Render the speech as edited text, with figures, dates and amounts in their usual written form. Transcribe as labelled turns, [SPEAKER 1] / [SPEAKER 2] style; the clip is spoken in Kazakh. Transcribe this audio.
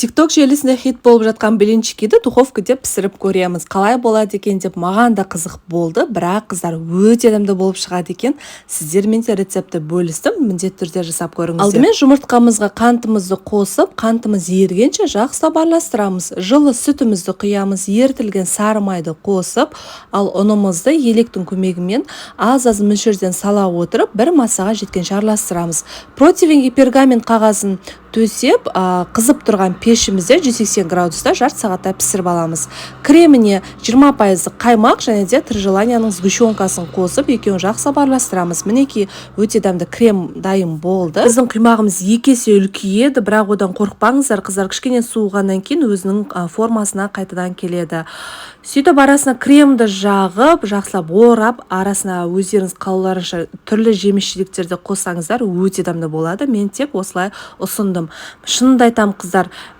[SPEAKER 1] TikTok желісінде хит болып жатқан блинчикиді духовкада пісіріп көреміз. Қалай болады екен деп маған да қызық болды, бірақ қыздар өте дәмді болып шығады екен. Сіздермен де рецепті бөлістім, міндетті түрде жасап көріңіздер. Алдымен жұмыртқамызға қантымызды қосып, қантымыз ерігенше жақсылап араластырамыз. Жылы сүтімізді құямыз, ерітілген сары майды қосып, ал ұнымызды електің көмегімен аз-аз мөлшерден сала отырып, бір массаға жеткенше араластырамыз. Противенге пергамент қағазын төсеп, қызып тұрған пешімізде 180 градуста жарты сағатта пісіріп аламыз. Креміне 20% қаймақ және де тыржеланияның сгущенкасын қосып, екеуін жақсылап араластырамыз. Мінекей өте дәмді крем дайын болды. Біздің құймағымыз 2 есе үлкейеді, бірақ одан қорықпаңыздар, қыздар, кішкене суығаннан кейін өзінің формасына қайтадан келеді. Сөйтіп арасына кремді жағып, жақсылап орап, арасына өздеріңіз қалауларынша түрлі жеміс-жидектерді қоссаңыздар, өте дәмді болады. Мен тек осылай ұсындым. Шынымды айтамын, қыздар,